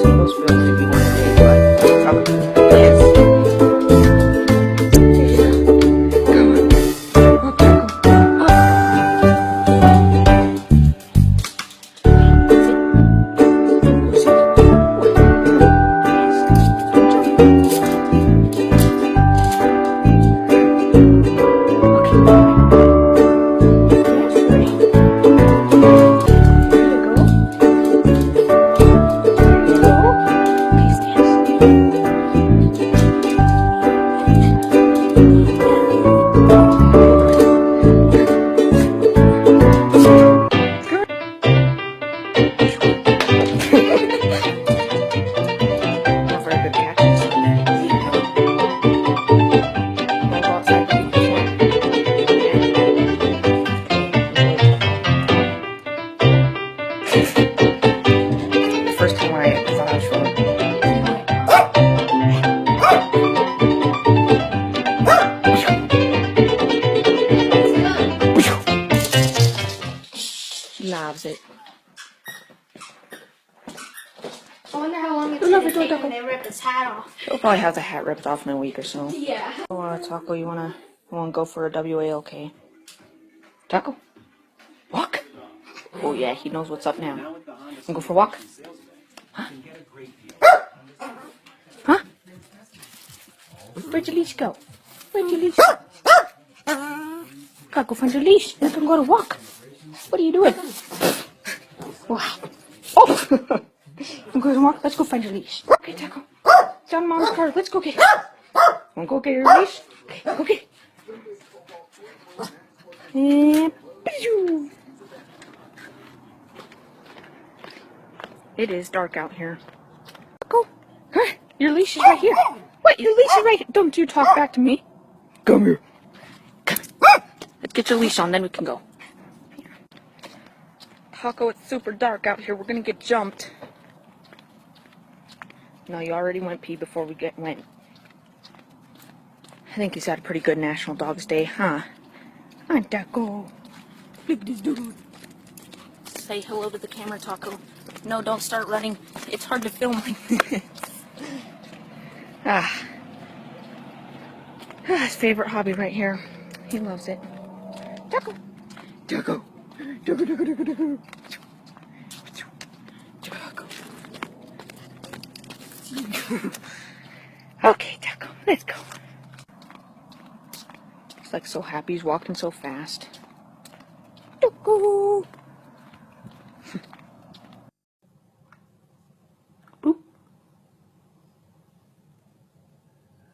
Some of those films if you want to take, but yes. First time I thought I was filming. Loves it. I wonder how long it's going to take when they rip his hat off. He'll probably have the hat ripped off in a week or so. Yeah. Oh, Taco, you wanna go for a WALK? Taco? Walk? Oh yeah, he knows what's up now. Wanna go for a walk? Huh? Huh? Where'd your leash go? Where'd your leash go? Gotta go find your leash. Then can go to walk. What are you doing? Wow. Oh! I'm going to walk. Let's go find your leash. Okay, Taco. It's on Mom's car. Let's go get it. Wanna go get your leash? Okay, go get it. And pew! It is dark out here. Go. Huh? Your leash is right here. What? Your leash is right here. Don't you talk back to me. Come here. Come here. Let's get your leash on, then we can go. Taco, it's super dark out here. We're gonna get jumped. No, you already went pee before we went. I think he's had a pretty good National Dogs Day, huh? Huh, Taco? Look at this dude. Say hello to the camera, Taco. No, don't start running. It's hard to film like this. His favorite hobby right here. He loves it. Taco. Taco. Taco, Taco, Taco, Taco. Taco. Okay, Taco, let's go. He's like so happy he's walking so fast. Taco. Boop.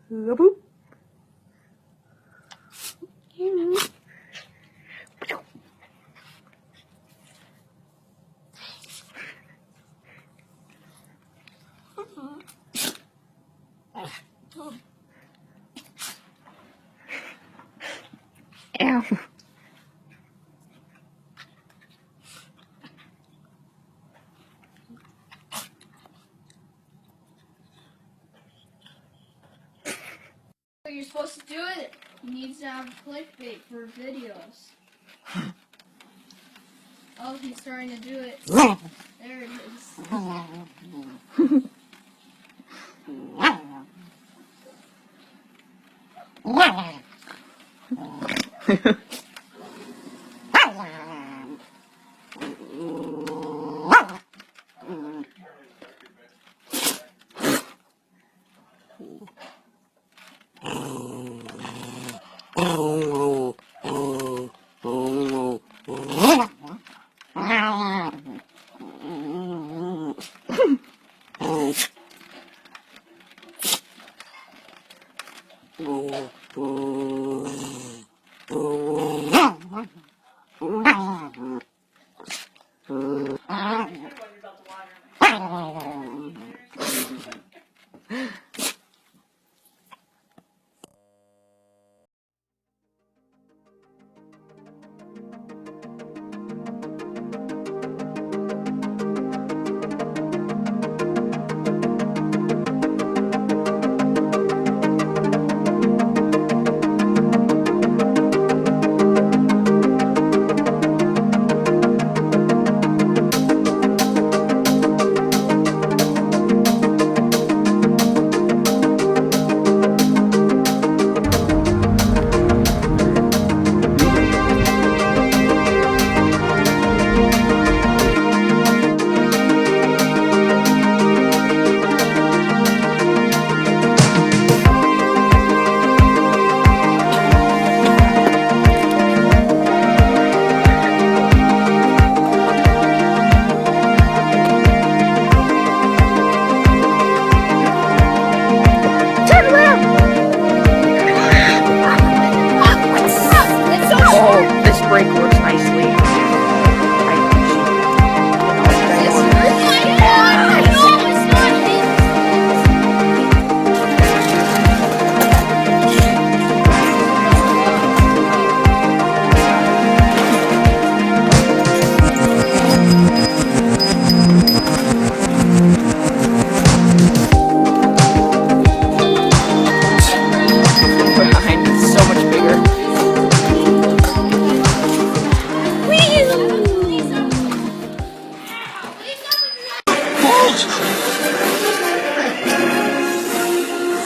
Boop. Ow. So you're supposed to do it. He needs to have clickbait for videos. Oh, he's starting to do it. There it is.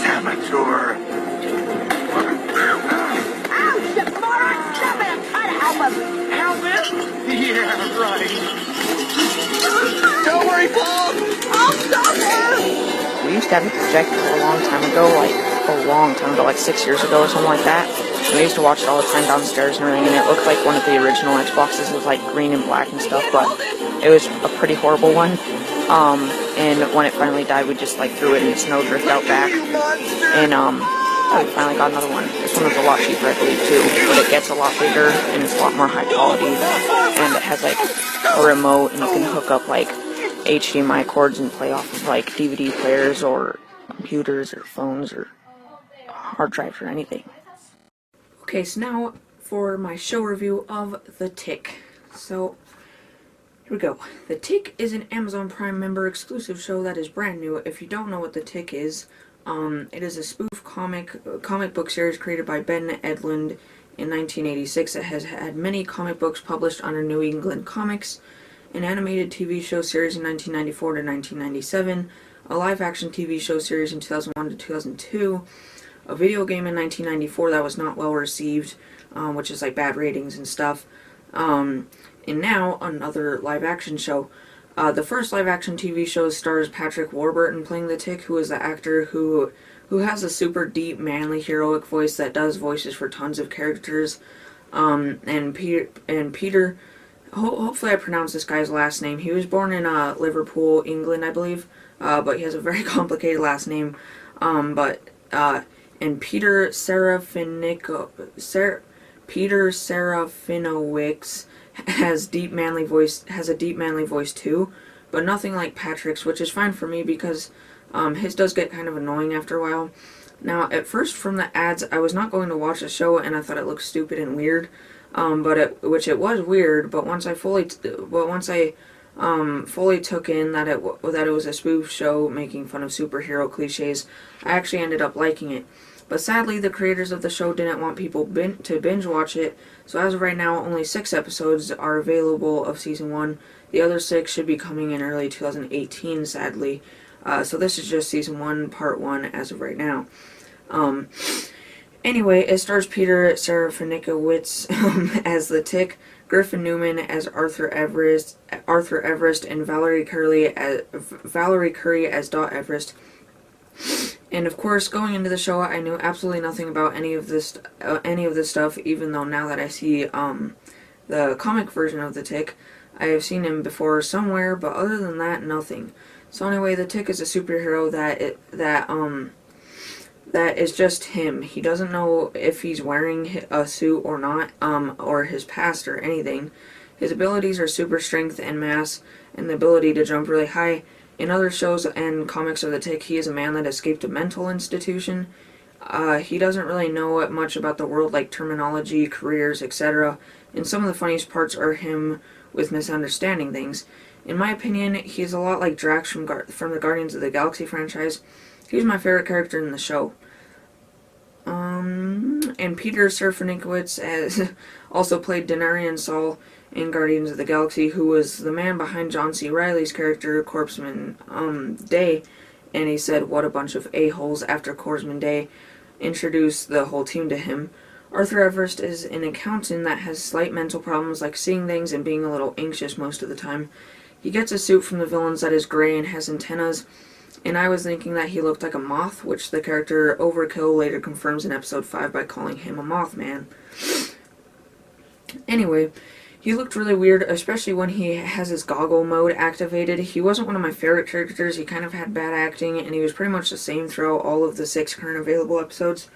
Amateur. Help it? Yeah, right. Don't worry, Paul. I'll stop her. We used to have a projector a long time ago, like 6 years ago or something like that. And we used to watch it all the time downstairs and everything, and it looked like one of the original Xboxes. It was like green and black and stuff, but it was a pretty horrible one. And when it finally died, we just like threw it in the snowdrift out back. And we finally got another one. This one was a lot cheaper, I believe, too. But it gets a lot bigger and it's a lot more high quality. And it has like a remote, and you can hook up like HDMI cords and play off of like DVD players or computers or phones or hard drives or anything. Okay, so now for my show review of The Tick. So here we go. The Tick is an Amazon Prime member exclusive show that is brand new. If you don't know what The Tick is, it is a spoof comic book series created by Ben Edlund in 1986. It has had many comic books published under New England Comics, an animated TV show series in 1994 to 1997, a live-action TV show series in 2001 to 2002, a video game in 1994 that was not well received, which is like bad ratings and stuff, and now another live-action show. The first live-action TV show stars Patrick Warburton playing the Tick, who is the actor who has a super deep, manly, heroic voice that does voices for tons of characters. And Peter, hopefully I pronounced this guy's last name. He was born in Liverpool, England, I believe, but he has a very complicated last name. And Peter Serafinowicz has a deep manly voice too, but nothing like Patrick's, which is fine for me because his does get kind of annoying after a while. Now, at first from the ads, I was not going to watch the show, and I thought it looked stupid and weird, which it was weird. But once I fully took in that it was a spoof show making fun of superhero cliches, I actually ended up liking it. But sadly, the creators of the show didn't want people to binge watch it, so as of right now, only 6 episodes are available of Season 1. The other 6 should be coming in early 2018, sadly. So this is just Season 1, Part 1, as of right now. Anyway, it stars Peter Serafinowicz as the Tick, Griffin Newman as Arthur Everest, and Valerie Curry as Dot Everest. And of course, going into the show, I knew absolutely nothing about any of this stuff. Even though now that I see the comic version of the Tick, I have seen him before somewhere. But other than that, nothing. So anyway, the Tick is a superhero that is just him. He doesn't know if he's wearing a suit or not, or his past or anything. His abilities are super strength and mass, and the ability to jump really high. In other shows and comics of the Tick, he is a man that escaped a mental institution. He doesn't really know much about the world, like terminology, careers, etc. And some of the funniest parts are him with misunderstanding things. In my opinion, he's a lot like Drax from the Guardians of the Galaxy franchise. He's my favorite character in the show. And Peter Serafinowicz also played Denarian Saul in Guardians of the Galaxy, who was the man behind John C. Reilly's character, Corpsman Day, and he said, "What a bunch of a-holes," after Corpsman Day introduced the whole team to him. Arthur Everest is an accountant that has slight mental problems, like seeing things and being a little anxious most of the time. He gets a suit from the villains that is gray and has antennas, and I was thinking that he looked like a moth, which the character Overkill later confirms in episode 5 by calling him a Mothman. Anyway, he looked really weird, especially when he has his goggle mode activated. He wasn't one of my favorite characters. He kind of had bad acting, and he was pretty much the same throughout all of the 6 current available episodes.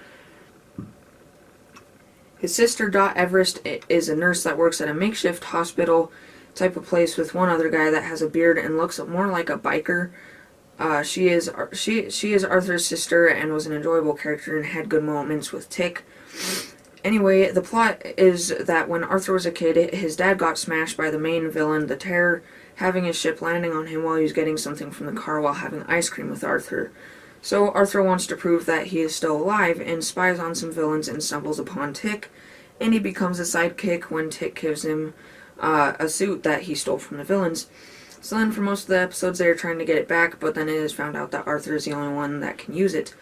His sister, Dot Everest, is a nurse that works at a makeshift hospital type of place with one other guy that has a beard and looks more like a biker. She is Arthur's sister and was an enjoyable character and had good moments with Tick. Anyway, the plot is that when Arthur was a kid, his dad got smashed by the main villain, the Terror, having his ship landing on him while he was getting something from the car while having ice cream with Arthur. So Arthur wants to prove that he is still alive and spies on some villains and stumbles upon Tick, and he becomes a sidekick when Tick gives him a suit that he stole from the villains. So then for most of the episodes they are trying to get it back, but then it is found out that Arthur is the only one that can use it.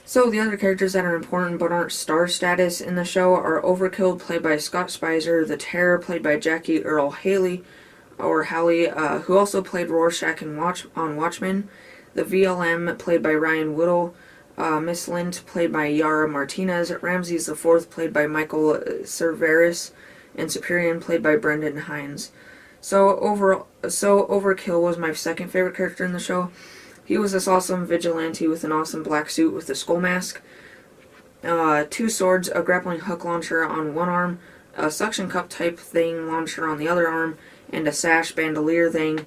So the other characters that are important but aren't star status in the show are Overkill, played by Scott Spicer, the Terror, played by Jackie Earle Haley, who also played Rorschach on Watchmen, the VLM, played by Ryan Whittle, Miss Lint, played by Yara Martinez, Ramses IV, played by Michael Cerveris, and Superior, played by Brendan Hines. So Overkill was my second favorite character in the show. He was this awesome vigilante with an awesome black suit with a skull mask, 2 swords, a grappling hook launcher on one arm, a suction cup type thing launcher on the other arm, and a sash bandolier thing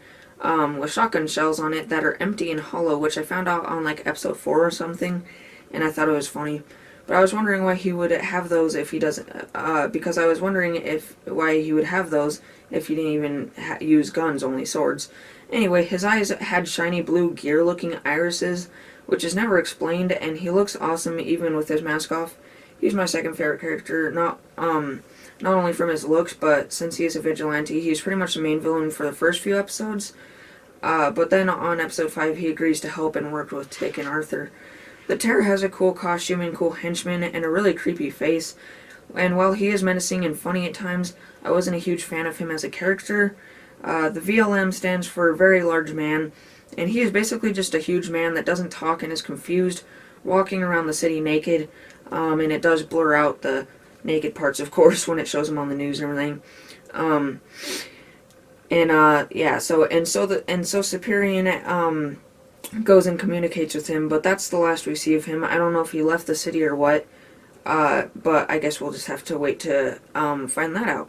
with shotgun shells on it that are empty and hollow, which I found out on like episode 4 or something, and I thought it was funny. But I was wondering why he would have those if he doesn't, because I was wondering why he would have those if he didn't even use guns, only swords. Anyway, his eyes had shiny blue gear-looking irises, which is never explained, and he looks awesome even with his mask off. He's my second favorite character, not only from his looks, but since he is a vigilante, he's pretty much the main villain for the first few episodes. But then on episode 5, he agrees to help and work with Tick and Arthur. The Terror has a cool costume and cool henchmen and a really creepy face, and while he is menacing and funny at times, I wasn't a huge fan of him as a character. The VLM stands for Very Large Man, and he is basically just a huge man that doesn't talk and is confused, walking around the city naked, and it does blur out the naked parts, of course, when it shows him on the news and everything. So Superior goes and communicates with him, but that's the last we see of him. I don't know if he left the city or what, but I guess we'll just have to wait to find that out.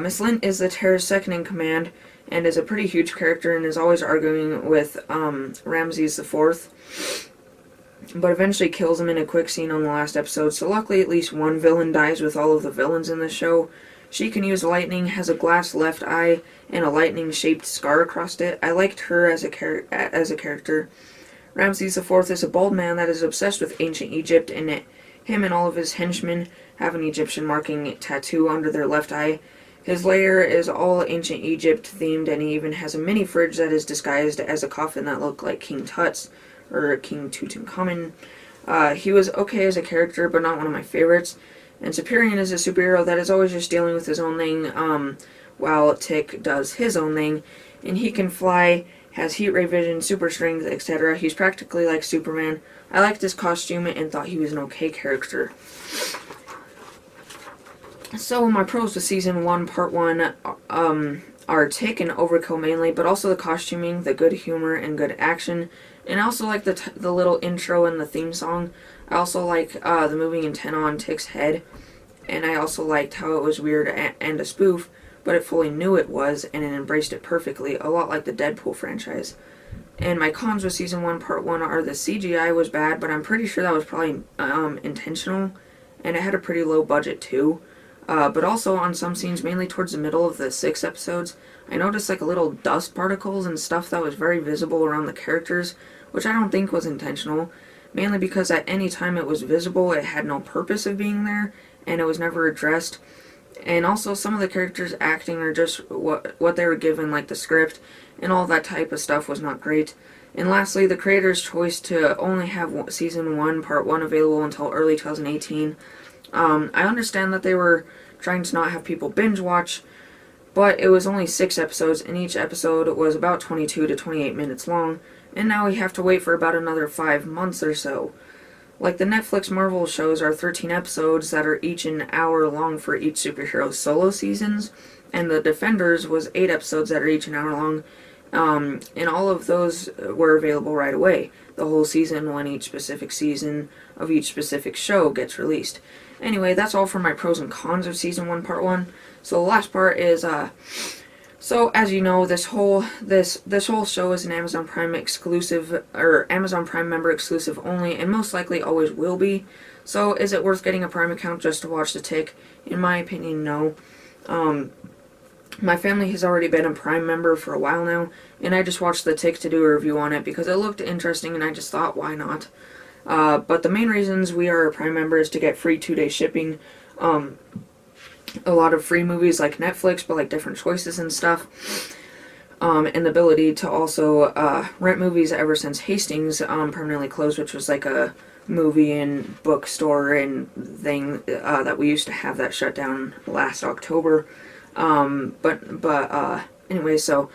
Miss Lint is the Terror's second in command and is a pretty huge character and is always arguing with Ramses IV, but eventually kills him in a quick scene on the last episode. So luckily at least one villain dies with all of the villains in the show. She can use lightning, has a glass left eye, and a lightning-shaped scar across it. I liked her as a character. Ramses IV is a bald man that is obsessed with ancient Egypt, and him and all of his henchmen have an Egyptian marking tattoo under their left eye. His lair is all ancient Egypt themed, and he even has a mini fridge that is disguised as a coffin that looked like King Tut's, or King Tutankhamun. He was okay as a character, but not one of my favorites. And Superior is a superhero that is always just dealing with his own thing, while Tick does his own thing. And he can fly, has heat ray vision, super strength, etc. He's practically like Superman. I liked his costume and thought he was an okay character. So my pros to Season 1, Part 1, are Tick and Overkill mainly, but also the costuming, the good humor, and good action. And I also like the little intro and the theme song. I also like the moving antenna on Tick's head. And I also liked how it was weird and a spoof, but it fully knew it was, and it embraced it perfectly, a lot like the Deadpool franchise. And my cons with Season 1, Part 1 are the CGI was bad, but I'm pretty sure that was probably intentional. And it had a pretty low budget too. But also on some scenes, mainly towards the middle of the 6 episodes, I noticed like a little dust particles and stuff that was very visible around the characters, which I don't think was intentional, mainly because at any time it was visible, it had no purpose of being there, and it was never addressed. And also some of the characters acting or just what they were given, like the script, and all that type of stuff was not great. And lastly, the creator's choice to only have Season 1, Part 1 available until early 2018. I understand that they were trying to not have people binge watch, but it was only 6 episodes, and each episode was about 22 to 28 minutes long, and now we have to wait for about another 5 months or so. Like the Netflix Marvel shows are 13 episodes that are each an hour long for each superhero's solo seasons, and the Defenders was 8 episodes that are each an hour long, and all of those were available right away, the whole season when each specific season of each specific show gets released. Anyway, that's all for my pros and cons of Season 1, Part 1. So the last part is, so as you know, this whole show is an Amazon Prime exclusive, or Amazon Prime member exclusive only, and most likely always will be. So is it worth getting a Prime account just to watch The Tick? In my opinion, no. My family has already been a Prime member for a while now, and I just watched The Tick to do a review on it because it looked interesting and I just thought, why not? But the main reasons we are a Prime member is to get free 2-day shipping, a lot of free movies like Netflix, but like different choices and stuff. and the ability to also rent movies ever since Hastings permanently closed, which was like a movie and bookstore and thing that we used to have that shut down last October. Anyway, so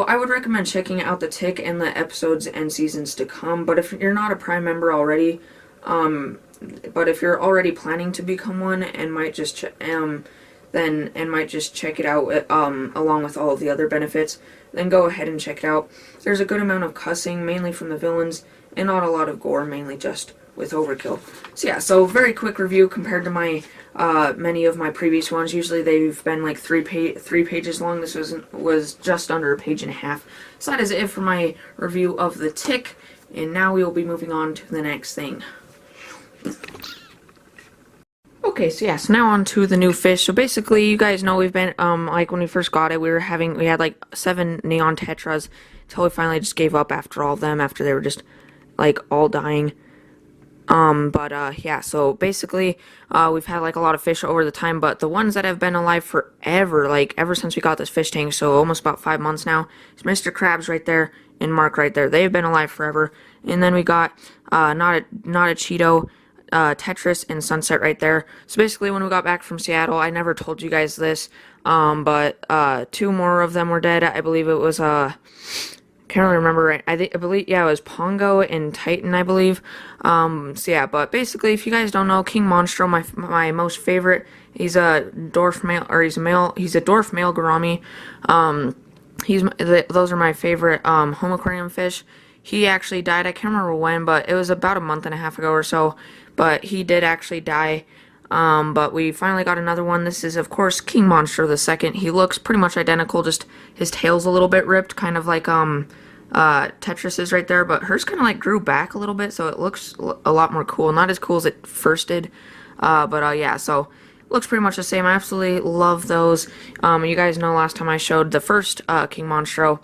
I would recommend checking out The Tick and the episodes and seasons to come. But if you're not a Prime member already, but if you're already planning to become one and might just check it out along with all of the other benefits, then go ahead and check it out. There's a good amount of cussing, mainly from the villains, and not a lot of gore, mainly just with overkill. So yeah, so very quick review compared to my many of my previous ones. Usually they've been like three pages long. This was just under a page and a half. So that is it for my review of The Tick, and now we will be moving on to the next thing. Okay, so yeah, so now on to the new fish. So basically, you guys know we've been, like when we first got it, we had like 7 neon tetras, until we finally just gave up after all of them, after they were just, like, all dying. Yeah, so basically, we've had, like, a lot of fish over the time, but the ones that have been alive forever, like, ever since we got this fish tank, so almost about 5 months now, is Mr. Krabs right there, and Mark right there. They've been alive forever. And then we got, not a Cheeto, Tetris and Sunset right there. So basically, when we got back from Seattle, I never told you guys this, but 2 more of them were dead. I believe it was can't really remember right. I believe it was Pongo and Titan, I believe. So yeah, but basically, if you guys don't know, King Monstro, my most favorite, he's a dwarf male, or he's a dwarf male gourami. Those are my favorite home aquarium fish. He actually died. I can't remember when, but it was about a month and a half ago or so. But he did actually die. But we finally got another one. This is, of course, King Monstro the second. He looks pretty much identical, just his tail's a little bit ripped, kind of like Tetris is right there. But hers kind of like grew back a little bit, so it looks a lot more cool. Not as cool as it first did. Yeah, so looks pretty much the same. I absolutely love those. You guys know last time I showed the first King Monstro,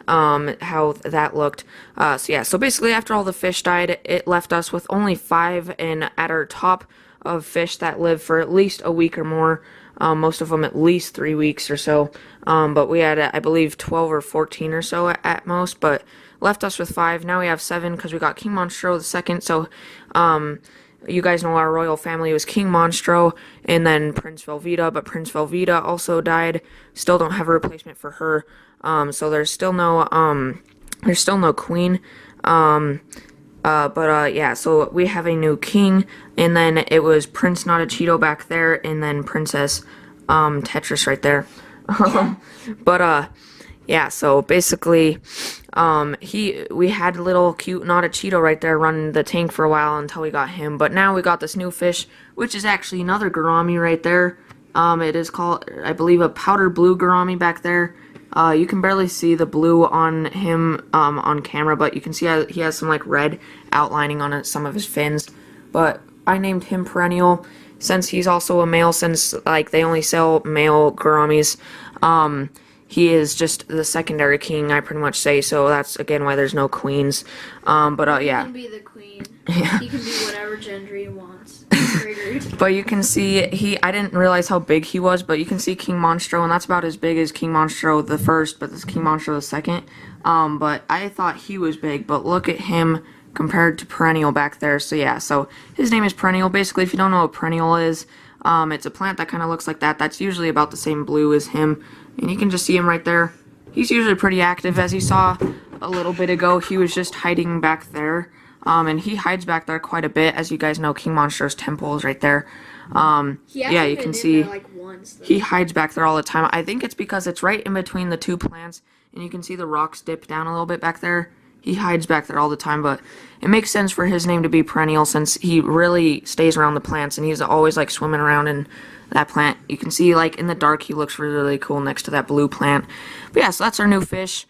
how that looked. So yeah, so basically after all the fish died, it left us with only 5, and at our top of fish that live for at least a week or more, most of them at least 3 weeks or so. But we had, I believe, 12 or 14 or so at most, but left us with 5. Now we have 7 because we got King Monstro the second. So, you guys know our royal family was King Monstro and then Prince Velveeta, but Prince Velveeta also died. Still don't have a replacement for her. So there's still no queen. Yeah, so we have a new king, and then it was Prince Not a Cheeto back there, and then Princess Tetris right there. Yeah, so basically, we had little cute Not a Cheeto right there running the tank for a while until we got him. But now we got this new fish, which is actually another gourami right there. It is called, I believe, a powder blue gourami back there. You can barely see the blue on him on camera, but you can see he has some like red outlining on some of his fins. But I named him Perennial since he's also a male, since like they only sell male gouramis. He is just the secondary king, I pretty much say, so that's, again, why there's no queens. Yeah. He can be the queen. Yeah. He can be whatever gender he wants. But you can see, I didn't realize how big he was, but you can see King Monstro, and that's about as big as King Monstro the first, but this is King Monstro the second. But I thought he was big, but look at him compared to Perennial back there. So yeah, so his name is Perennial. Basically, if you don't know what Perennial is, it's a plant that kind of looks like that. That's usually about the same blue as him. And you can just see him right there. He's usually pretty active. As you saw a little bit ago, he was just hiding back there. And he hides back there quite a bit. As you guys know, King Monstro's temple is right there. Yeah, you can see he hides back there all the time. I think it's because it's right in between the 2 plants. And you can see the rocks dip down a little bit back there. He hides back there all the time, but it makes sense for his name to be Perennial since he really stays around the plants and he's always like swimming around in that plant. You can see like in the dark he looks really, really cool next to that blue plant. But yeah, so that's our new fish.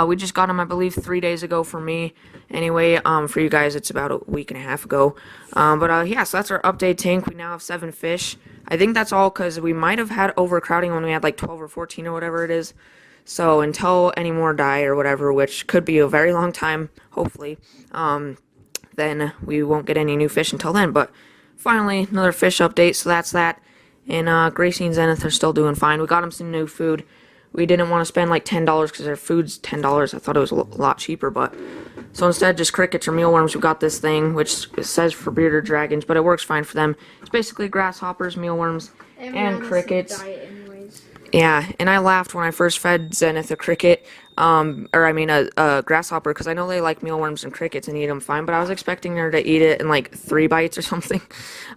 We just got him, I believe, 3 days ago for me. Anyway, for you guys, it's about a week and a half ago. Yeah, so that's our update tank. We now have 7 fish. I think that's all because we might have had overcrowding when we had like 12 or 14 or whatever it is. So until any more die or whatever, which could be a very long time, hopefully, then we won't get any new fish until then. But finally, another fish update, so that's that. And Gracie and Zenith are still doing fine. We got them some new food. we didn't want to spend like $10 because their food's $10. I thought it was a lot cheaper, but so instead just crickets or mealworms. We got this thing which says for bearded dragons, but it works fine for them. It's basically grasshoppers, mealworms, and crickets. Yeah, and I laughed when I first fed Zenith a cricket, or I mean a grasshopper, because I know they like mealworms and crickets and eat them fine, but I was expecting her to eat it in like 3 bites or something.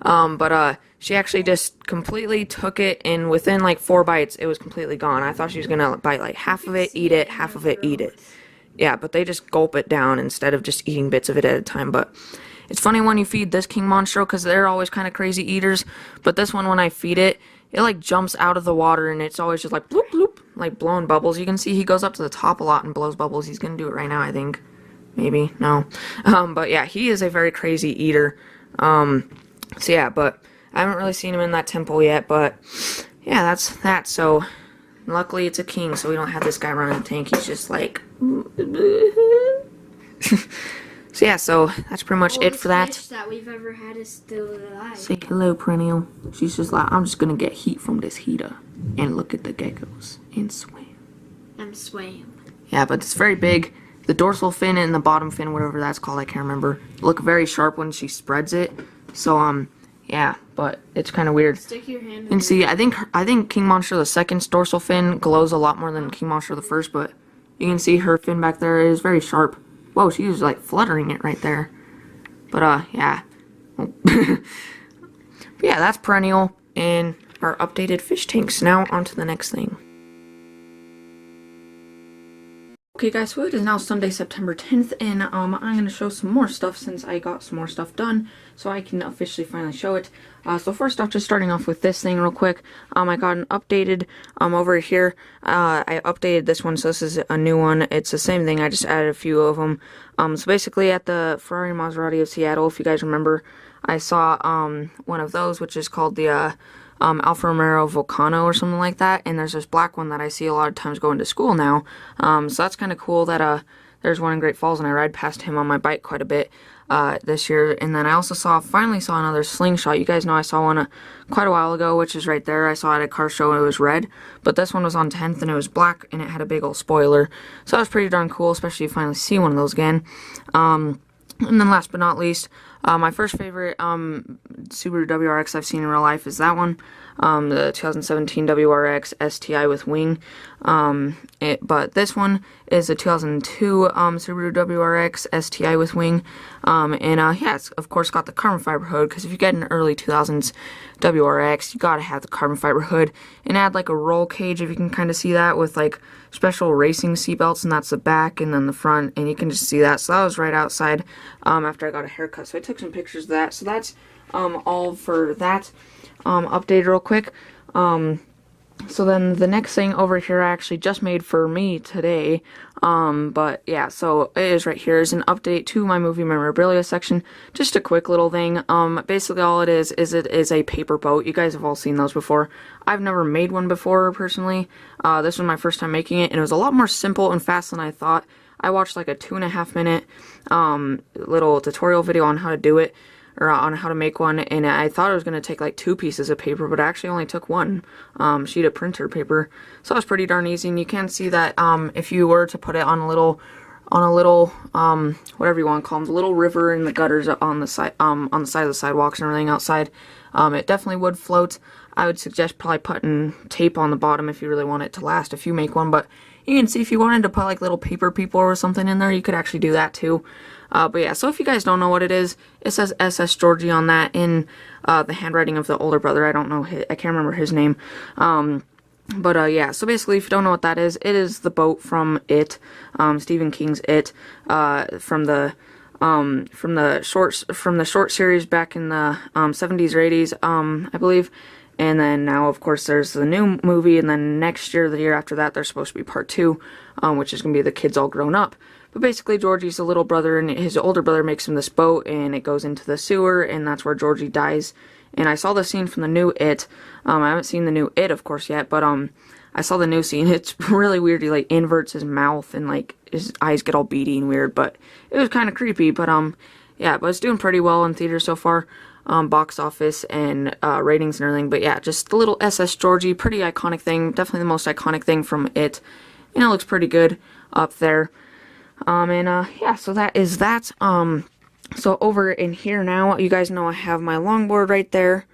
But she actually just completely took it, and within like 4 bites, it was completely gone. I thought she was gonna bite like half of it, eat it, half of it, eat it. Yeah, but they just gulp it down instead of just eating bits of it at a time. But it's funny when you feed this king monstro, because they're always kind of crazy eaters, but this one, when I feed it, it like jumps out of the water, and it's always just like bloop bloop, like blowing bubbles. You can see he goes up to the top a lot and blows bubbles. He's gonna do it right now, I think. Maybe, no. But yeah, he is a very crazy eater. So yeah, but I haven't really seen him in that temple yet, but yeah, that's that. So luckily it's a king, so we don't have this guy running the tank. He's just like so yeah, so that's pretty much it for that. Fish that we've ever had is still alive. Say hello, Perennial. She's just like, I'm just gonna get heat from this heater and look at the geckos and swim. I'm swam. Yeah, but it's very big. The dorsal fin and the bottom fin, whatever that's called, I can't remember, look very sharp when she spreads it. So yeah, but it's kind of weird. Stick your hand in. And see, I think King Monstro the second's dorsal fin glows a lot more than King Monstro the first, but you can see her fin back there is very sharp. Whoa, she was like fluttering it right there. But yeah. But yeah, that's Perennial and our updated fish tanks. Now on to the next thing. Okay guys, so it is now Sunday, September 10th, and I'm going to show some more stuff since I got some more stuff done, so I can officially finally show it. So first off, just starting off with this thing real quick, I got an updated, over here, I updated this one, so this is a new one. It's the same thing, I just added a few of them. So basically at the Ferrari Maserati of Seattle, if you guys remember, I saw, one of those, which is called the, Alfa Romeo Vulcano or something like that, and there's this black one that I see a lot of times going to school now, so that's kind of cool that, there's one in Great Falls, and I ride past him on my bike quite a bit, this year. And then I also finally saw another Slingshot. You guys know I saw one quite a while ago, which is right there. I saw it at a car show, and it was red, but this one was on 10th, and it was black, and it had a big old spoiler, so that was pretty darn cool, especially to finally see one of those again. And then last but not least, my first favorite Subaru WRX I've seen in real life is that one, the 2017 WRX STI with wing. But this one is a 2002 Subaru WRX STI with wing. Yeah, it's of course got the carbon fiber hood, because if you get an early 2000s WRX, you gotta have the carbon fiber hood, and add like a roll cage, if you can kind of see that, with like special racing seatbelts, and that's the back, and then the front, and you can just see that. So that was right outside after I got a haircut, so I took some pictures of that. So that's all for that. Update real quick. So then the next thing over here I actually just made for me today, but yeah, so it is right here, is an update to my movie memorabilia section. Just a quick little thing. Basically all it is a paper boat. You guys have all seen those before. I've never made one before personally. This was my first time making it, and it was a lot more simple and fast than I thought. I watched like a 2.5 minute little tutorial video on how to do it, or on how to make one, and I thought it was going to take like 2 pieces of paper, but it actually only took 1 sheet of printer paper, so it was pretty darn easy. And you can see that if you were to put it on a little whatever you want to call them, the little river and the gutters on the side of the sidewalks and everything outside, it definitely would float. I would suggest probably putting tape on the bottom if you really want it to last if you make one, but you can see if you wanted to put like little paper people or something in there, you could actually do that too. But yeah, so if you guys don't know what it is, it says SS Georgie on that in the handwriting of the older brother. I don't know, I can't remember his name. But yeah, so basically if you don't know what that is, it is the boat from It, Stephen King's It, from the short series back in the 70s or 80s, I believe. And then now, of course, there's the new movie, and then next year, the year after that, there's supposed to be part 2, which is going to be the kids all grown up. But basically, Georgie's the little brother, and his older brother makes him this boat, and it goes into the sewer, and that's where Georgie dies. And I saw the scene from the new It. I haven't seen the new It, of course, yet, but I saw the new scene. It's really weird. He like inverts his mouth, and like his eyes get all beady and weird, but it was kind of creepy. But yeah, but it's doing pretty well in theaters so far. box office and ratings and everything. But yeah, just the little SS Georgie, pretty iconic thing, definitely the most iconic thing from it. And it looks pretty good up there. Yeah, so that is that. So over in here now, you guys know I have my longboard right there.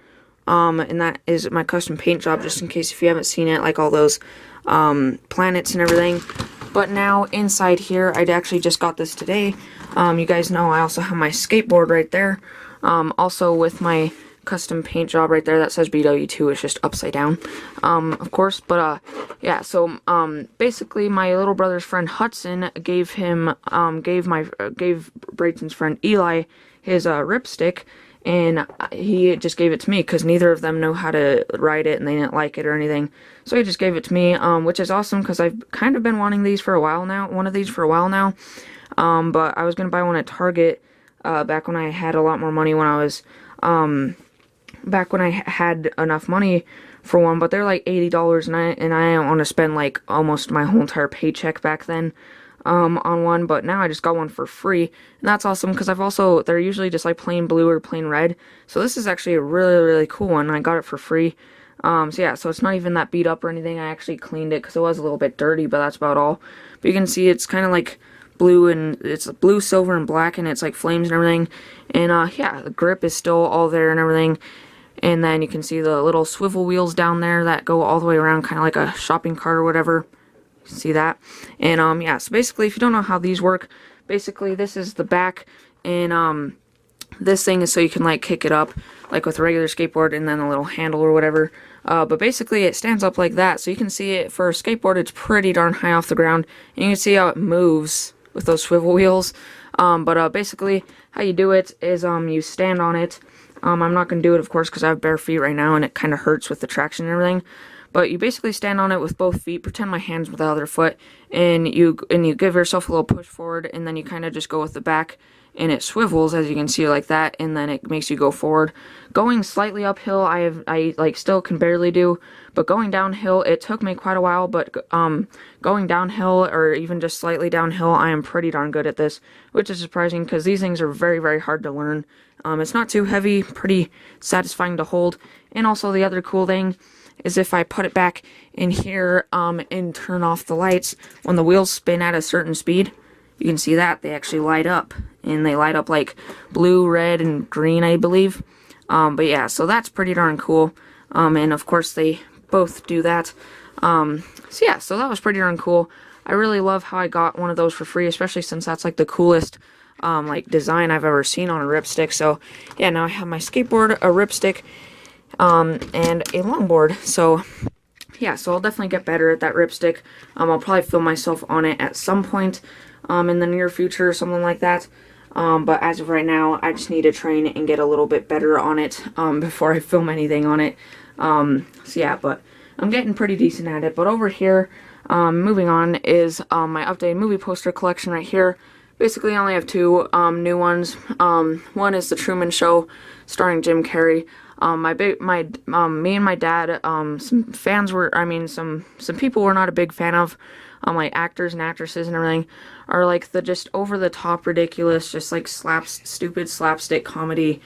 And that is my custom paint job, just in case if you haven't seen it, like all those planets and everything. But now inside here, I actually just got this today. You guys know I also have my skateboard right there. Also with my custom paint job right there that says BW2, it's just upside down, of course. But yeah, so basically my little brother's friend Hudson gave Brayton's friend Eli his ripstick, and he just gave it to me because neither of them know how to ride it and they didn't like it or anything. So he just gave it to me, which is awesome because I've kind of been wanting these for a while now, but I was gonna buy one at Target back when I had a lot more money, when I was back when I had enough money for one, but they're like $80, and I don't want to spend like almost my whole entire paycheck back then on one. But now I just got one for free, and that's awesome because they're usually just like plain blue or plain red, so this is actually a really cool one. I got it for free. So yeah, so it's not even that beat up or anything. I actually cleaned it because it was a little bit dirty, but that's about all. But you can see it's kind of like blue, and it's blue, silver, and black, and it's like flames and everything. And yeah, the grip is still all there and everything. And then you can see the little swivel wheels down there that go all the way around, kind of like a shopping cart or whatever. You can see that. And yeah, so basically, if you don't know how these work, basically this is the back, and this thing is so you can like kick it up like with a regular skateboard, and then a little handle or whatever. But basically it stands up like that, so you can see it. For a skateboard, it's pretty darn high off the ground, and you can see how it moves with those swivel wheels. But basically how you do it is you stand on it. I'm not going to do it, of course, because I have bare feet right now, and it kind of hurts with the traction and everything. But you basically stand on it with both feet, pretend my hand's with the other foot, and you give yourself a little push forward, and then you kind of just go with the back, and it swivels, as you can see, like that, and then it makes you go forward. Going slightly uphill, I like still can barely do, but going downhill, it took me quite a while, but going downhill, or even just slightly downhill, I am pretty darn good at this, which is surprising, because these things are very hard to learn. It's not too heavy, pretty satisfying to hold. And also the other cool thing is if I put it back in here and turn off the lights, when the wheels spin at a certain speed, you can see that they actually light up, and they light up like blue, red, and green, I believe. But yeah, so that's pretty darn cool. And of course they both do that. So yeah, so that was pretty darn cool. I really love how I got one of those for free, especially since that's like the coolest like design I've ever seen on a ripstick. So yeah, now I have my skateboard, a ripstick, and a longboard. So yeah, so I'll definitely get better at that ripstick. I'll probably film myself on it at some point in the near future or something like that. But as of right now, I just need to train and get a little bit better on it before I film anything on it. So yeah, but I'm getting pretty decent at it. But over here, moving on, is my updated movie poster collection right here. Basically, I only have two new ones. One is The Truman Show, starring Jim Carrey. Me and my dad, some fans were, some people were not a big fan of, like actors and actresses and everything, are like the just over the top ridiculous, just like stupid slapstick comedy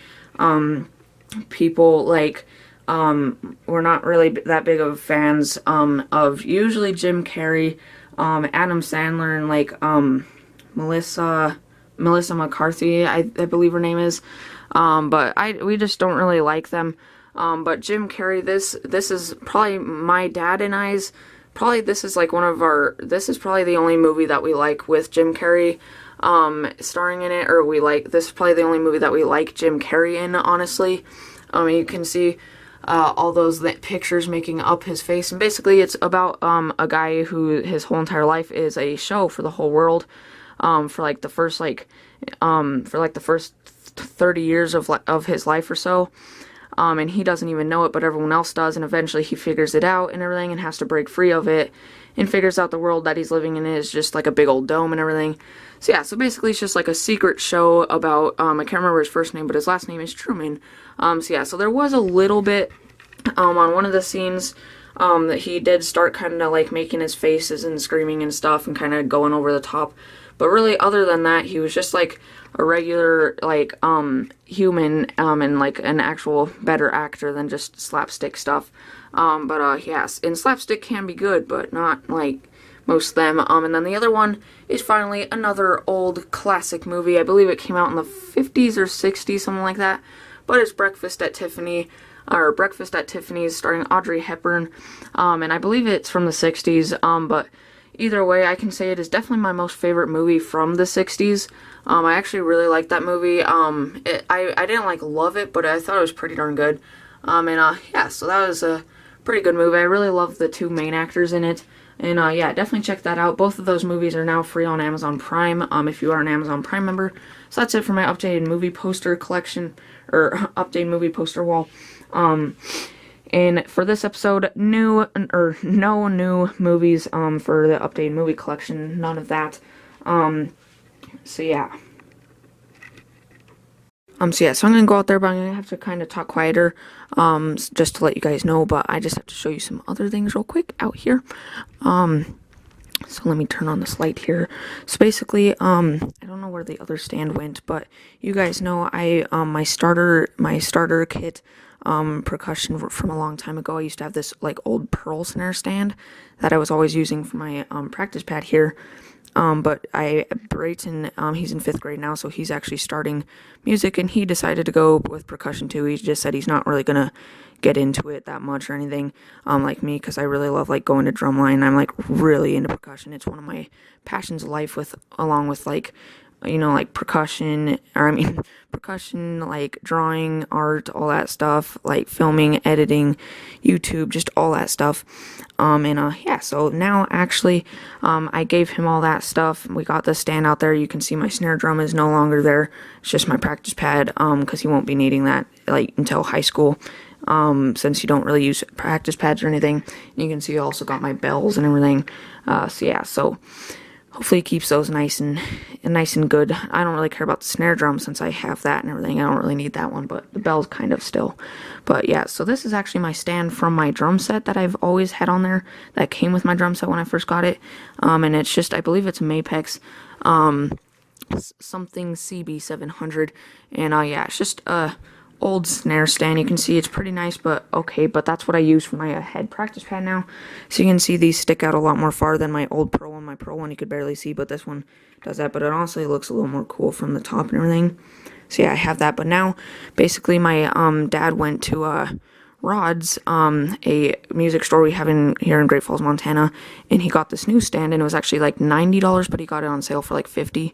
people. Like we're not really that big of fans of usually Jim Carrey, Adam Sandler, and like Melissa McCarthy, I believe her name is, but we just don't really like them. But Jim Carrey, this is probably my dad and I's, this is probably the only movie that we like with Jim Carrey starring in it, or this is probably the only movie that we like Jim Carrey in, honestly. You can see all those pictures making up his face, and basically it's about a guy who his whole entire life is a show for the whole world. For the first 30 years of his life or so, and he doesn't even know it, but everyone else does, and eventually he figures it out and everything, and has to break free of it, and figures out the world that he's living in is just like a big old dome and everything. So yeah, so basically it's just like a secret show about, I can't remember his first name, but his last name is Truman. So yeah, so there was a little bit, on one of the scenes, that he did start kind of like making his faces and screaming and stuff and kind of going over the top. But really, other than that, he was just like a regular like human and like an actual better actor than just slapstick stuff. Yes, and slapstick can be good, but not like most of them. And then the other one is finally another old classic movie. I believe it came out in the 50s or 60s, something like that. But it's Breakfast at Tiffany's, starring Audrey Hepburn. And I believe it's from the 60s. But either way, I can say it is definitely my most favorite movie from the 60s. I actually really liked that movie. I didn't like love it, but I thought it was pretty darn good. Yeah, so that was a pretty good movie. I really love the two main actors in it. And yeah, definitely check that out. Both of those movies are now free on Amazon Prime, if you are an Amazon Prime member. So that's it for my updated movie poster collection, or updated movie poster wall. And for this episode, no new movies, for the updated movie collection, none of that. So yeah. So I'm gonna go out there, but I'm gonna have to kind of talk quieter, just to let you guys know, but I just have to show you some other things real quick out here. So let me turn on this light here. So basically, I don't know where the other stand went, but you guys know my starter kit, percussion from a long time ago. I used to have this like old pearl snare stand that I was always using for my practice pad here. But Brayton, he's in 5th grade now, so he's actually starting music, and he decided to go with percussion too. He just said he's not really gonna get into it that much or anything, like me, because I really love like going to drumline. I'm like really into percussion. It's one of my passions of life, along with like, like percussion, like drawing, art, all that stuff, like filming, editing, YouTube, just all that stuff. Yeah, so now actually, I gave him all that stuff. We got the stand out there. You can see my snare drum is no longer there. It's just my practice pad, because he won't be needing that, like, until high school, since you don't really use practice pads or anything. And you can see I also got my bells and everything. So hopefully he keeps those nice and good. I don't really care about the snare drum since I have that and everything. I don't really need that one, but the bells kind of still. But yeah, so this is actually my stand from my drum set that I've always had on there, that came with my drum set when I first got it. And it's just, I believe it's a Mapex, something CB700. And yeah, it's just old snare stand. You can see it's pretty nice, but okay, but that's what I use for my head practice pad now. So you can see these stick out a lot more far than my old Pearl one. My Pearl one you could barely see, but this one does that. But it honestly looks a little more cool from the top and everything. So yeah, I have that. But now basically my dad went to Rod's, a music store we have here in Great Falls, Montana, and he got this new stand, and it was actually like $90, but he got it on sale for like $50.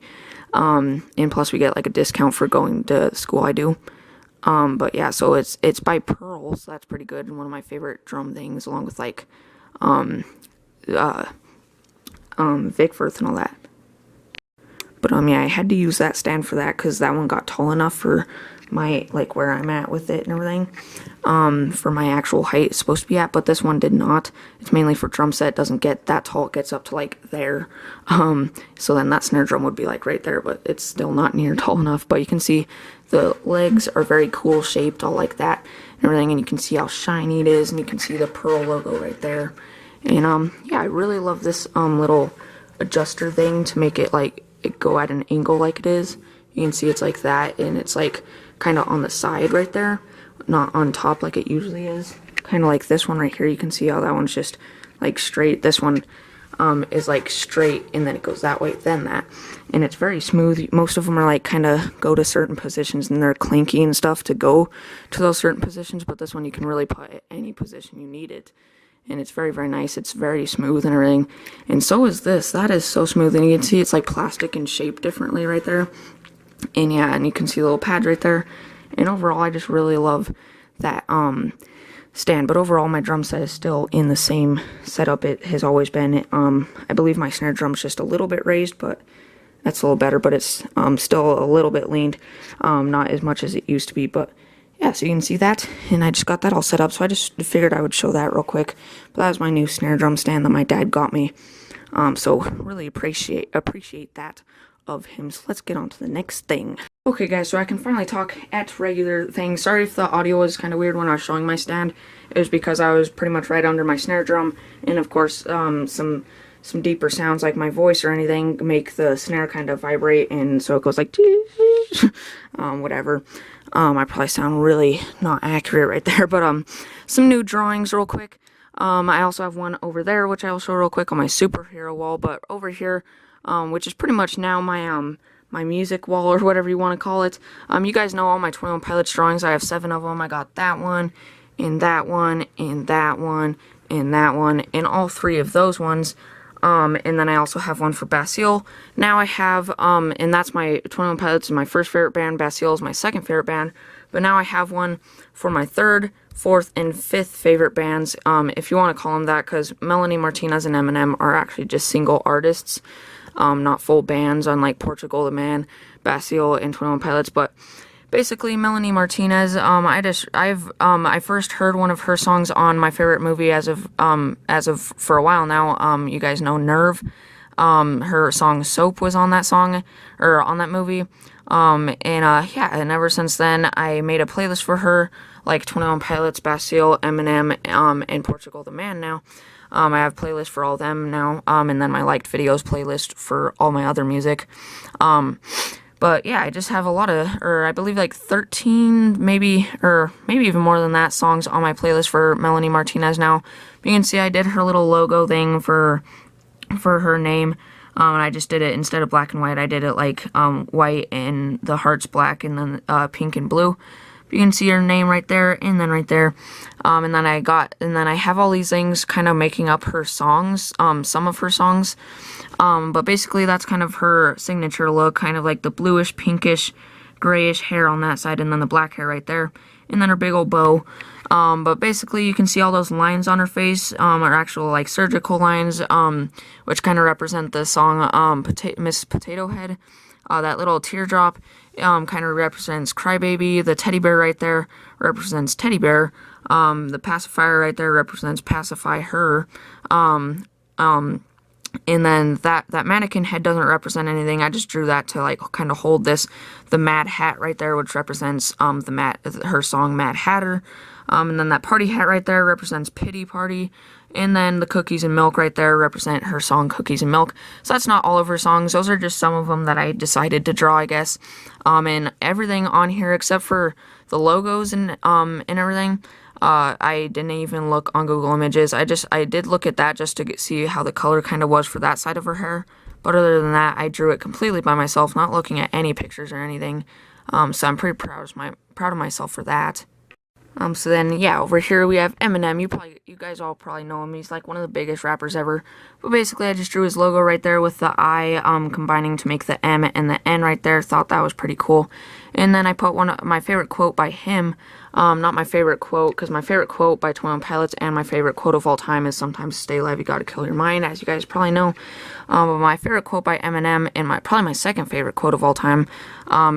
And plus we get like a discount for going to school I do. But yeah, so it's by Pearl, so that's pretty good, and one of my favorite drum things, along with like Vic Firth and all that. But yeah, I had to use that stand for that because that one got tall enough for my, like, where I'm at with it and everything, for my actual height it's supposed to be at, but this one did not. It's mainly for drum set. It doesn't get that tall. It gets up to like there, so then that snare drum would be like right there, but it's still not near tall enough. But you can see the legs are very cool shaped, all like that and everything, and you can see how shiny it is, and you can see the Pearl logo right there. And yeah, I really love this little adjuster thing to make it like it go at an angle like it is. You can see it's like that, and it's like kind of on the side right there, not on top like it usually is. Kind of like this one right here. You can see how that one's just like straight. This one is like straight, and then it goes that way, then that, and it's very smooth. Most of them are like kind of go to certain positions, and they're clinky and stuff to go to those certain positions, but this one you can really put at any position you need it. And it's very, very nice. It's very smooth and everything. And so is this. That is so smooth. And you can see it's like plastic and shaped differently right there. And yeah, and you can see the little pad right there. And overall, I just really love that stand. But overall, my drum set is still in the same setup it has always been. I believe my snare drum's just a little bit raised, but that's a little better. But it's still a little bit leaned. Not as much as it used to be, but yeah, so you can see that, and I just got that all set up, so I just figured I would show that real quick. But that was my new snare drum stand that my dad got me, so really appreciate that of him. So let's get on to the next thing. Okay guys, so I can finally talk at regular things. Sorry if the audio was kind of weird when I was showing my stand. It was because I was pretty much right under my snare drum, and of course some some deeper sounds like my voice or anything, make the snare kind of vibrate, and so it goes like whatever. I probably sound really not accurate right there, but some new drawings real quick. I also have one over there, which I'll show real quick on my superhero wall, but over here, which is pretty much now my music wall, or whatever you want to call it. You guys know all my 21 Pilots drawings. I have 7 of them. I got that one, and that one, and that one, and that one, and all 3 of those ones. And then I also have one for Bastille. Now I have, and that's my 21 Pilots is my first favorite band. Bastille is my second favorite band. But now I have one for my 3rd, 4th, and 5th favorite bands, if you want to call them that, because Melanie Martinez and Eminem are actually just single artists, not full bands, unlike Portugal the Man, Bastille, and 21 Pilots. But basically, Melanie Martinez, I first heard one of her songs on my favorite movie as of for a while now. You guys know Nerve. Her song Soap was on that song, or on that movie. Yeah, and ever since then, I made a playlist for her, like 21 Pilots, Bastille, Eminem, and Portugal the Man now. I have playlists for all them now, and then my liked videos playlist for all my other music. But yeah, I just have a lot of, or I believe like 13, maybe even more than that, songs on my playlist for Melanie Martinez now. You can see I did her little logo thing for her name, and I just did it, instead of black and white, I did it like white and the heart's black, and then pink and blue. You can see her name right there, and then right there, and then I have all these things kind of making up her songs, some of her songs, but basically that's kind of her signature look, kind of like the bluish, pinkish, grayish hair on that side, and then the black hair right there, and then her big old bow. But basically you can see all those lines on her face, are actual like surgical lines, which kind of represent the song, Miss Potato Head. That little teardrop, kind of represents Crybaby. The teddy bear right there represents Teddy Bear. The pacifier right there represents Pacify Her. And then that mannequin head doesn't represent anything. I just drew that to like kind of hold the Mad Hat right there, which represents her song Mad Hatter. And then that party hat right there represents Pity Party. And then the cookies and milk right there represent her song Cookies and Milk. So that's not all of her songs. Those are just some of them that I decided to draw, I guess. And everything on here except for the logos and everything, I didn't even look on Google Images. I did look at that just to see how the color kind of was for that side of her hair. But other than that, I drew it completely by myself, not looking at any pictures or anything. So I'm pretty proud of myself for that. So then, yeah, over here we have Eminem. You guys all probably know him. He's like one of the biggest rappers ever. But basically, I just drew his logo right there with the I, combining to make the M and the N right there. Thought that was pretty cool. And then I put one of my favorite quote by him. Not my favorite quote, because my favorite quote by 21 Pilots and my favorite quote of all time is "Sometimes stay alive, you gotta kill your mind," as you guys probably know. But my favorite quote by Eminem, and probably my second favorite quote of all time,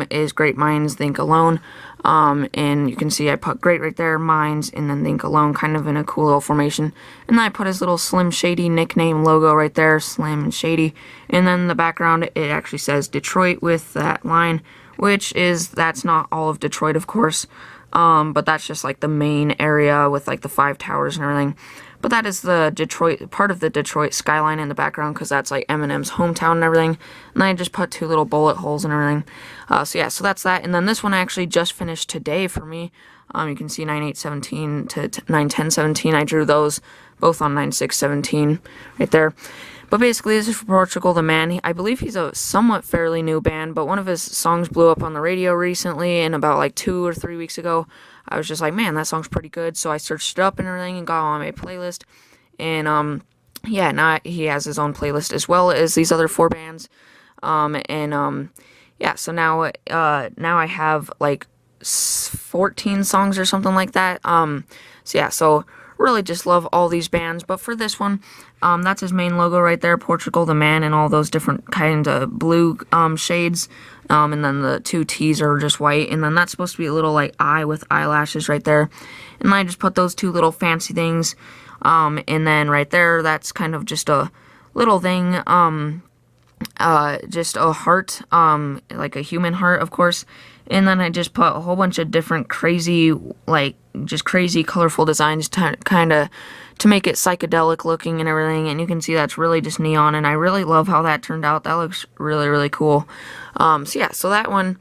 is "Great minds think alone." And you can see I put great right there, minds, and then think alone, kind of in a cool little formation. And then I put his little Slim Shady nickname logo right there, Slim and Shady. And then in the background, it actually says Detroit with that line, that's not all of Detroit, of course. But that's just like the main area with like the 5 towers and everything. But that is the Detroit, part of the Detroit skyline in the background, because that's like Eminem's hometown and everything. And then I just put 2 little bullet holes and everything. So yeah, so that's that. And then this one I actually just finished today for me. You can see 9/8/17 to 9/10/17. I drew those both on 9/6/17 right there. But basically, this is for Portugal the Man. I believe he's a somewhat fairly new band, but one of his songs blew up on the radio recently, and about like 2 or 3 weeks ago, I was just like, man, that song's pretty good. So I searched it up and everything and got on my playlist. And yeah, now he has his own playlist as well as these other 4 bands. Yeah, so now I have like 14 songs or something like that. So yeah, so really just love all these bands. But for this one, that's his main logo right there, Portugal the Man, and all those different kind of blue shades. And then the 2 T's are just white, and then that's supposed to be a little like eye with eyelashes right there. And then I just put those 2 little fancy things. And then right there, that's kind of just a little thing, just a heart, like a human heart, of course. And then I just put a whole bunch of different crazy, like, just crazy colorful designs to kind of to make it psychedelic looking and everything, and you can see that's really just neon, and I really love how that turned out. That looks really, really cool. So yeah, so that one,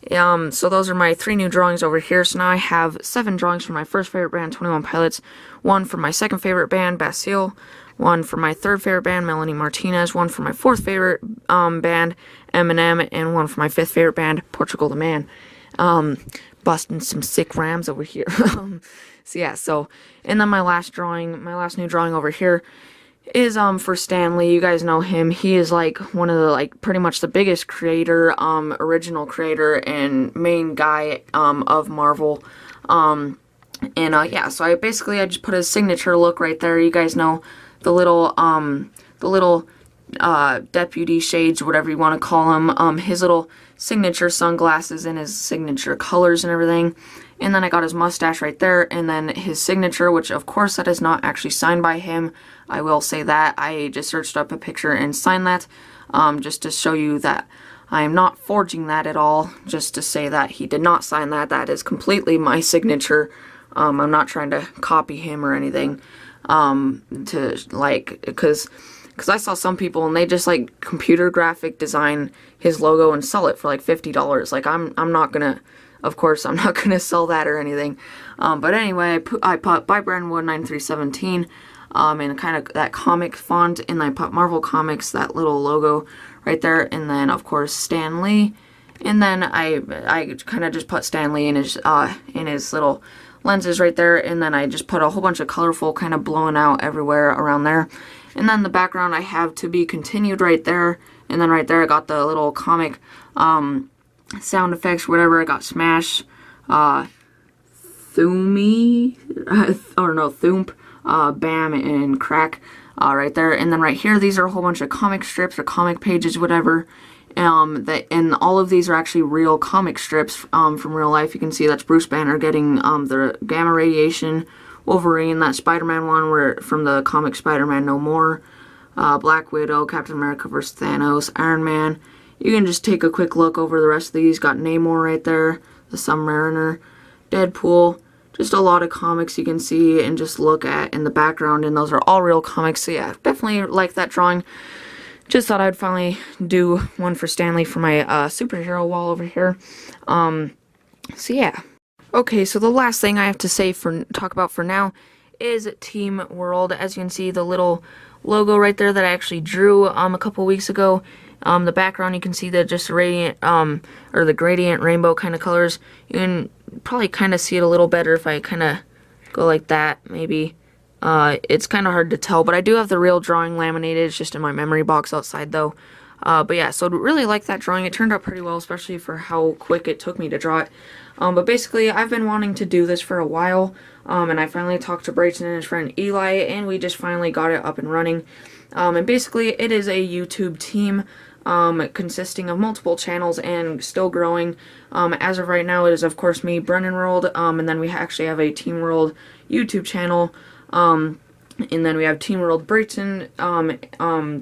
so those are my 3 new drawings over here. So now I have 7 drawings for my first favorite band, 21 Pilots, 1 for my second favorite band, Bastille, 1 for my third favorite band, Melanie Martinez, 1 for my fourth favorite band, Eminem, and 1 for my fifth favorite band, Portugal the Man. Busting some sick rams over here. So yeah, so, and then my last new drawing over here is for Stan Lee. You guys know him. He is like one of the, like, pretty much the biggest creator, original creator and main guy of Marvel. Yeah, so I just put his signature look right there. You guys know the little deputy shades, whatever you want to call him, his little signature sunglasses and his signature colors and everything. And then I got his mustache right there, and then his signature, which of course that is not actually signed by him. I will say that. I just searched up a picture and signed that, just to show you that I am not forging that at all, just to say that he did not sign that. That is completely my signature. I'm not trying to copy him or anything, because I saw some people and they just like computer graphic design his logo and sell it for like $50. Like I'm not gonna, of course I'm not gonna sell that or anything. But anyway, I put by Brandwood 9317, and kind of that comic font, and I put Marvel Comics, that little logo right there, and then of course Stan Lee, and then I kind of just put Stan Lee in his little lenses right there, and then I just put a whole bunch of colorful kind of blowing out everywhere around there. And then the background I have To Be Continued right there, and then right there I got the little comic sound effects, whatever. I got Smash, Thump, Bam, and Crack right there. And then right here, these are a whole bunch of comic strips or comic pages, whatever. And all of these are actually real comic strips from real life. You can see that's Bruce Banner getting the gamma radiation, Wolverine, that Spider-Man one from the comic Spider-Man No More, Black Widow, Captain America vs. Thanos, Iron Man. You can just take a quick look over the rest of these. Got Namor right there, the Submariner, Deadpool, just a lot of comics you can see and just look at in the background, and those are all real comics. So yeah, definitely like that drawing. Just thought I'd finally do one for Stan Lee for my superhero wall over here. So yeah. Okay, so the last thing I have to talk about for now is Team World. As you can see, the little logo right there that I actually drew a couple weeks ago. The background, you can see the just radiant or the gradient rainbow kind of colors. You can probably kind of see it a little better if I kind of go like that, maybe. It's kind of hard to tell, but I do have the real drawing laminated. It's just in my memory box outside though. But yeah, so I really like that drawing. It turned out pretty well, especially for how quick it took me to draw it. But basically, I've been wanting to do this for a while, and I finally talked to Brayton and his friend Eli, and we just finally got it up and running. And basically, it is a YouTube team consisting of multiple channels and still growing. As of right now, it is, of course, me, Brennan World, and then we actually have a Team World YouTube channel. And then we have Team World Brayton,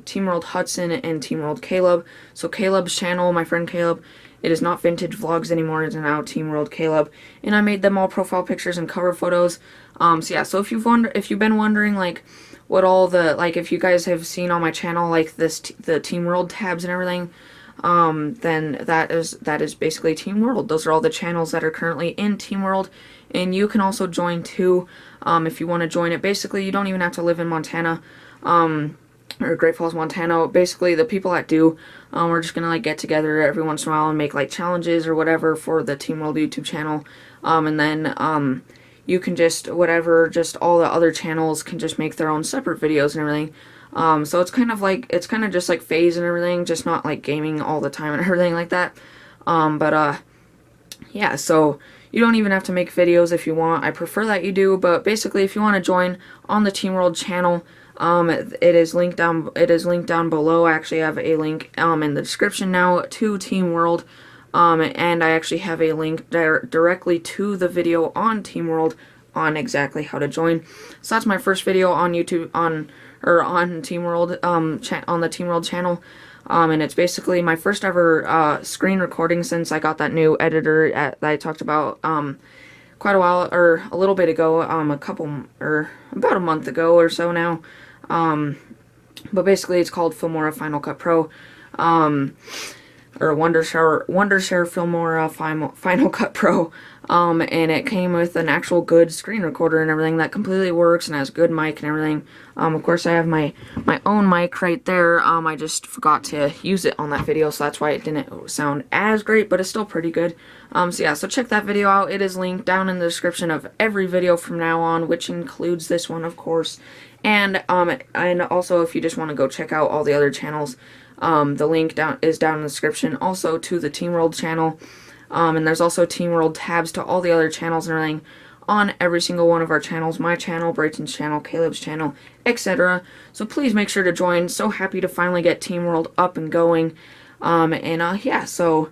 Team World Hudson, and Team World Caleb. So Caleb's channel, my friend Caleb, it is not Vintage Vlogs anymore, it's now Team World Caleb. And I made them all profile pictures and cover photos. So yeah, so if you've been wondering, like, what all the, like, if you guys have seen on my channel, like, the Team World tabs and everything, then that is basically Team World. Those are all the channels that are currently in Team World. And you can also join too, if you want to join it. Basically, you don't even have to live in Montana, or Great Falls, Montana. Basically, the people that do, we're just gonna like get together every once in a while and make like challenges or whatever for the Team World YouTube channel. And then you can just just all the other channels can just make their own separate videos and everything. So it's kind of just like phase and everything, just not like gaming all the time and everything like that. Yeah, so you don't even have to make videos if you want. I prefer that you do, but basically if you want to join on the Team World channel, it is linked down below. I actually have a link in the description now to Team World, and I actually have a link directly to the video on Team World on exactly how to join. So that's my first video on YouTube on Team World, on the Team World channel. And it's basically my first ever screen recording since I got that new editor that I talked about quite a while, or a little bit ago, about a month ago or so now. But basically it's called Filmora Final Cut Pro, or Wondershare Filmora Final Cut Pro, and it came with an actual good screen recorder and everything that completely works and has a good mic and everything. Of course I have my own mic right there. I just forgot to use it on that video, so that's why it didn't sound as great, but it's still pretty good. So yeah, so check that video out. It is linked down in the description of every video from now on, which includes this one, of course. And also, if you just want to go check out all the other channels, the link is down in the description, also to the Team World channel. And there's also Team World tabs to all the other channels and everything on every single one of our channels. My channel, Brayton's channel, Caleb's channel, etc. So please make sure to join. So happy to finally get Team World up and going. Yeah, so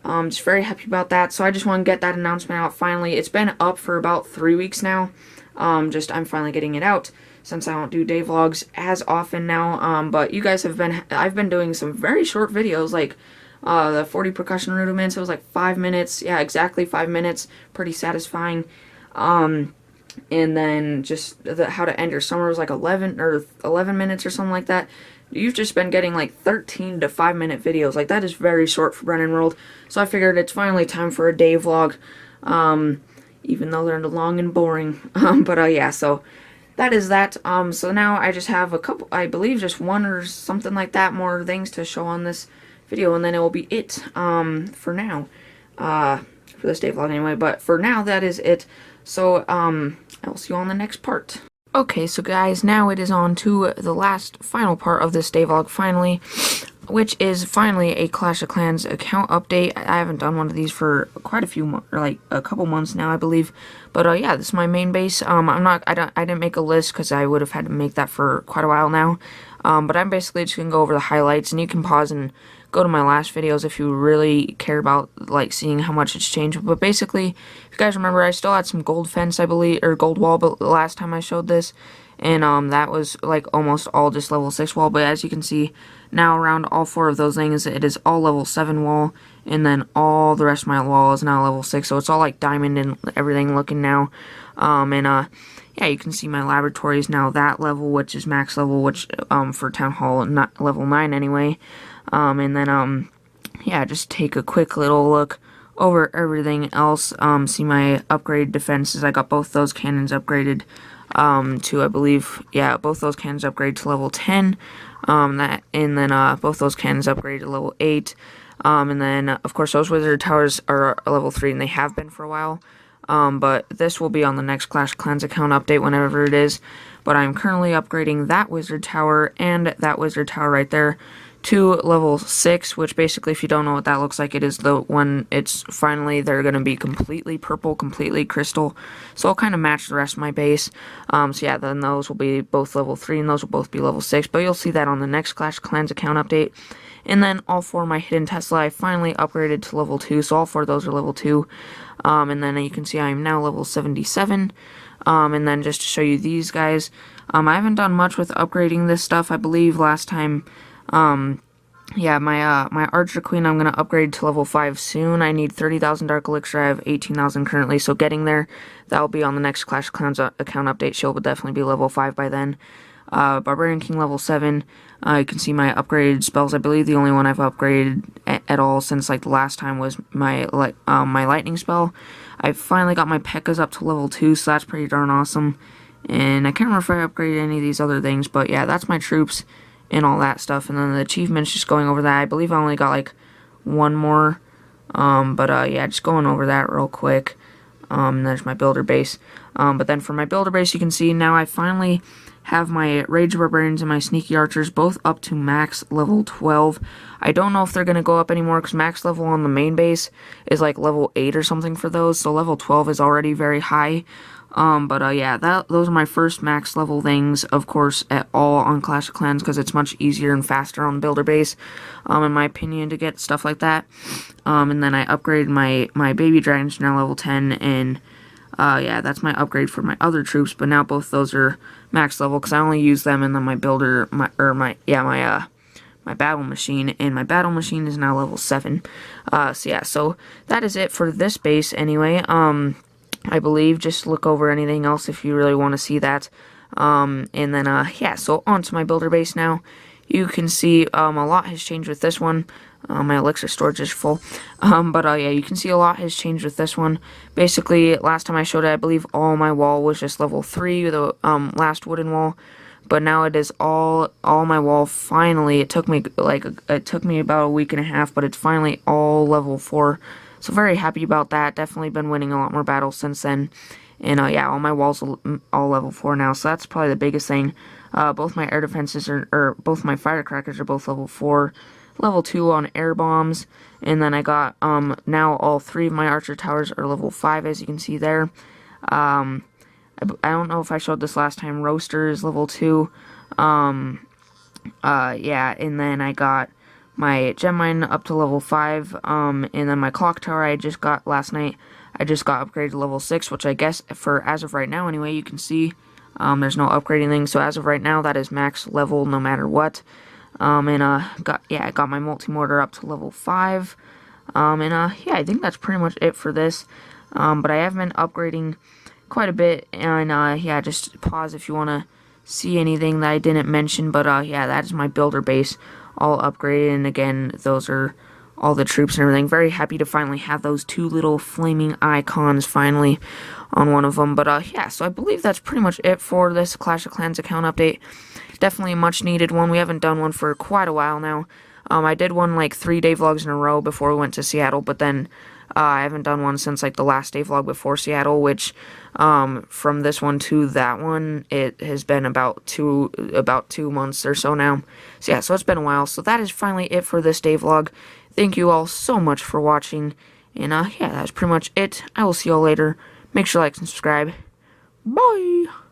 just very happy about that. So I just want to get that announcement out finally. It's been up for about 3 weeks now. I'm finally getting it out, since I don't do day vlogs as often now. But you guys I've been doing some very short videos, like the 40 percussion rudiments. It was like 5 minutes. Yeah, exactly 5 minutes. Pretty satisfying. And then just how to end your summer was like 11 minutes or something like that. You've just been getting like 13 to 5 minute videos. Like, that is very short for Brennan World. So I figured it's finally time for a day vlog. Even though they're long and boring. Yeah, so that is that. So now I just have a couple, I believe just one or something like that, more things to show on this video, and then it will be it, for now, for this day vlog anyway. But for now, that is it. So, I'll see you on the next part. Okay, so guys, now it is on to the final part of this day vlog, finally, which is finally a Clash of Clans account update. I haven't done one of these for quite a few months, or like a couple months now, I believe. But yeah, this is my main base. I didn't make a list because I would have had to make that for quite a while now. But I'm basically just gonna go over the highlights, and you can pause and go to my last videos if you really care about like seeing how much it's changed. But basically, if you guys remember, I still had some gold fence, I believe, or gold wall, but the last time I showed this, and that was like almost all just level 6 wall. But as you can see now, around all 4 of those things, it is all level 7 wall, and then all the rest of my wall is now level 6, so it's all like diamond and everything looking now. Yeah, you can see my laboratory is now that level, which is max level, which for Town Hall, not level 9 anyway. Yeah, just take a quick little look over everything else. See my upgraded defenses. I got both those cannons upgraded to, I believe, yeah, both those cannons upgraded to level 10. Both those cannons upgraded to level 8. And then, of course, those wizard towers are level 3, and they have been for a while. But this will be on the next Clash of Clans account update whenever it is. But I'm currently upgrading that wizard tower and that wizard tower right there to level 6, which basically, if you don't know what that looks like, it is the one, it's finally, they're going to be completely purple, completely crystal, so I'll kind of match the rest of my base. So yeah, then those will be both level 3, and those will both be level 6, but you'll see that on the next Clash of Clans account update. And then all 4 of my hidden Tesla I finally upgraded to level 2, so all 4 of those are level 2. And then you can see I am now level 77. And then just to show you these guys, I haven't done much with upgrading this stuff. I believe last time, yeah, my Archer Queen I'm going to upgrade to level 5 soon. I need 30,000 Dark Elixir. I have 18,000 currently, so getting there, that'll be on the next Clash of Clans account update. She'll definitely be level 5 by then. Barbarian King level 7. You can see my upgraded spells. I believe the only one I've upgraded at all since like the last time was my my lightning spell. I finally got my P.E.K.K.A.s up to level 2, so that's pretty darn awesome. And I can't remember if I upgraded any of these other things, but yeah, that's my troops and all that stuff. And then the achievements, just going over that. I believe I only got like one more. Yeah, just going over that real quick. There's my builder base. But then for my builder base, you can see now I finally have my Rage Barbarians and my Sneaky Archers both up to max level 12. I don't know if they're going to go up anymore because max level on the main base is like level 8 or something for those, so level 12 is already very high. Yeah, those are my first max level things, of course, at all on Clash of Clans, because it's much easier and faster on builder base, in my opinion, to get stuff like that. And then I upgraded my baby dragons to now level 10, and yeah, that's my upgrade for my other troops, but now both those are max level, because I only use them, and then my builder, my battle machine, and my battle machine is now level 7. So yeah, so that is it for this base anyway. I believe. Just look over anything else if you really want to see that. And then, yeah, so on to my builder base now. You can see a lot has changed with this one. My elixir storage is full. But yeah, you can see a lot has changed with this one. Basically, last time I showed it, I believe all my wall was just level 3, the last wooden wall. But now it is all my wall finally. It took me about a week and a half, but it's finally all level 4. So very happy about that. Definitely been winning a lot more battles since then. And yeah, all my walls are all level 4 now, so that's probably the biggest thing. Both my air defenses or both my firecrackers are both level 4, level 2 on air bombs, and then I got now all 3 of my archer towers are level 5, as you can see there. I don't know if I showed this last time. Roaster is level 2. Yeah, and then I got my gem mine up to level 5, and then my clock tower I just got last night. I just got upgraded to level 6, which I guess for as of right now anyway, you can see there's no upgrading thing. So as of right now, that is max level no matter what. And I got my multi-mortar up to level 5. And yeah, I think that's pretty much it for this. But I have been upgrading quite a bit, and yeah, just pause if you want to see anything that I didn't mention. But yeah, that is my builder base all upgraded, and again, those are all the troops and everything. Very happy to finally have those 2 little flaming icons finally on one of them. But yeah, so I believe that's pretty much it for this Clash of Clans account update. Definitely a much needed one. We haven't done one for quite a while now. I did one like 3 day vlogs in a row before we went to Seattle, but then I haven't done one since like the last day vlog before Seattle, which from this one to that one, it has been about 2 months or so now. So yeah, so it's been a while. So that is finally it for this day vlog. Thank you all so much for watching, and yeah, that's pretty much it. I will see you all later. Make sure to like and subscribe. Bye!